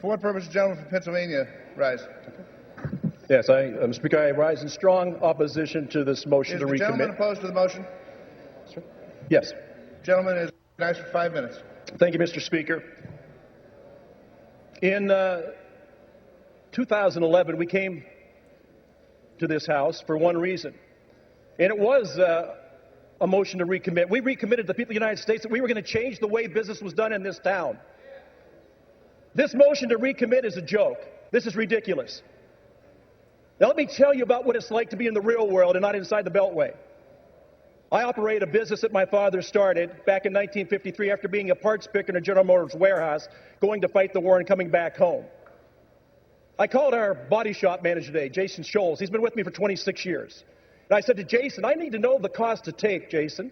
For what purpose, the gentleman from Pennsylvania rise? Yes, Mr. Speaker, I rise in strong opposition to this motion to recommit. Is the gentleman opposed to the motion? Sir? Yes. Gentleman is recognized for 5 minutes. Thank you, Mr. Speaker. In 2011, we came to this House for one reason, and it was a motion to recommit. We recommitted to the people of the United States that we were going to change the way business was done in this town. This motion to recommit is a joke. This is ridiculous. Now, let me tell you about what it's like to be in the real world and not inside the Beltway. I operate a business that my father started back in 1953 after being a parts picker in a General Motors warehouse, going to fight the war and coming back home. I called our body shop manager today, Jason Scholes. He's been with me for 26 years. And I said to Jason, I need to know the cost of tape, Jason.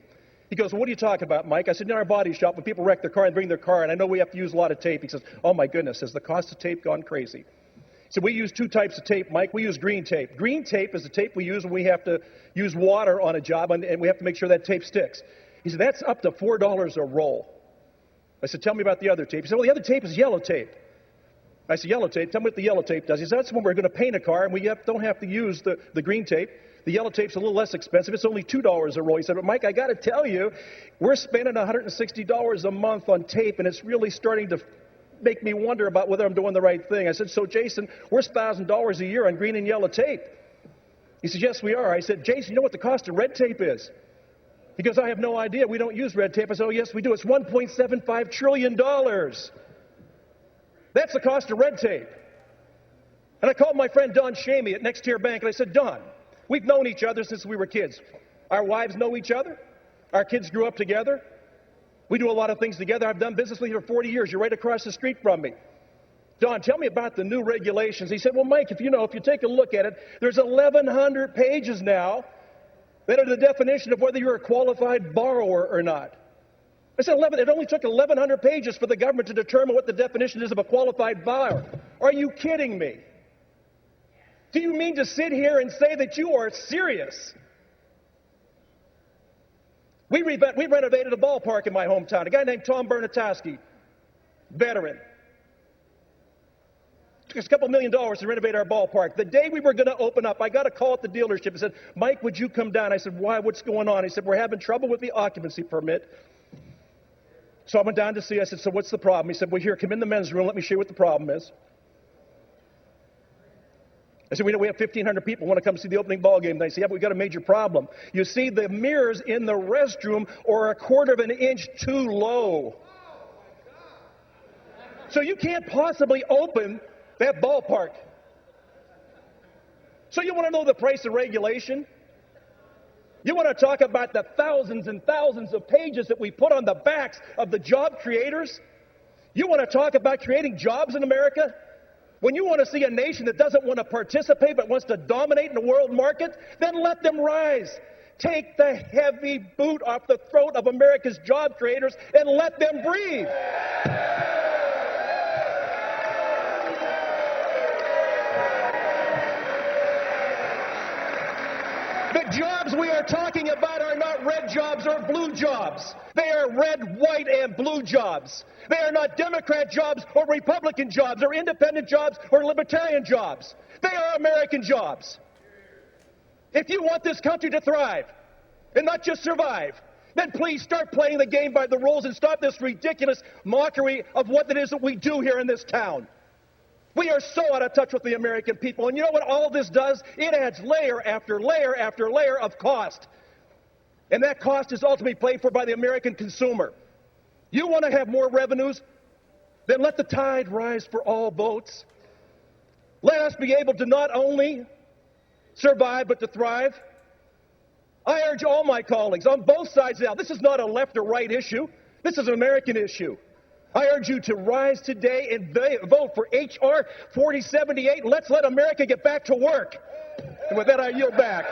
He goes, well, what are you talking about, Mike? I said, in our body shop, when people wreck their car and bring their car, and I know we have to use a lot of tape. He says, oh, my goodness, has the cost of tape gone crazy? So we use two types of tape, Mike. We use green tape. Green tape is the tape we use when we have to use water on a job, and we have to make sure that tape sticks. He said, that's up to $4 a roll. I said, tell me about the other tape. He said, well, the other tape is yellow tape. I said, yellow tape? Tell me what the yellow tape does. He said, that's when we're going to paint a car, and we don't have to use the green tape. The yellow tape's a little less expensive. It's only $2 a roll. He said, but Mike, I got to tell you, we're spending $160 a month on tape, and it's really starting to make me wonder about whether I'm doing the right thing. I said, so Jason, we're $1,000 a year on green and yellow tape. He said, yes, we are. I said, Jason, you know what the cost of red tape is? He goes, I have no idea. We don't use red tape. I said, oh, yes, we do. It's $1.75 trillion. That's the cost of red tape. And I called my friend Don Shamey at Next Tier Bank, and I said, Don, we've known each other since we were kids. Our wives know each other. Our kids grew up together. We do a lot of things together. I've done business with you for 40 years. You're right across the street from me. Don, tell me about the new regulations. He said, well, Mike, if you take a look at it, there's 1,100 pages now that are the definition of whether you're a qualified borrower or not. I said, it only took 1,100 pages for the government to determine what the definition is of a qualified borrower. Are you kidding me? Do you mean to sit here and say that you are serious? We renovated a ballpark in my hometown. A guy named Tom Bernatowski, veteran. It took us a couple $1 million to renovate our ballpark. The day we were going to open up, I got a call at the dealership and said, Mike, would you come down? I said, why? What's going on? He said, we're having trouble with the occupancy permit. So I went down to see. I said, so what's the problem? He said, well, here, come in the men's room. Let me show you what the problem is. I said, we have 1,500 people who want to come see the opening ball game. They said, yeah, but we've got a major problem. You see, the mirrors in the restroom are 1/4 of an inch too low. So you can't possibly open that ballpark. So you want to know the price of regulation? You want to talk about the thousands and thousands of pages that we put on the backs of the job creators? You want to talk about creating jobs in America? When you want to see a nation that doesn't want to participate but wants to dominate in the world market, then let them rise. Take the heavy boot off the throat of America's job creators and let them breathe. The jobs we are talking about are not red jobs or blue jobs. They are red, white, and blue jobs. They are not Democrat jobs or Republican jobs or independent jobs or libertarian jobs. They are American jobs. If you want this country to thrive and not just survive, then please start playing the game by the rules and stop this ridiculous mockery of what it is that we do here in this town. We are so out of touch with the American people. And you know what all this does? It adds layer after layer after layer of cost. And that cost is ultimately paid for by the American consumer. You want to have more revenues? Then let the tide rise for all boats. Let us be able to not only survive, but to thrive. I urge all my colleagues on both sides now, this is not a left or right issue. This is an American issue. I urge you to rise today and vote for H.R. 4078. Let's let America get back to work. And with that, I yield back.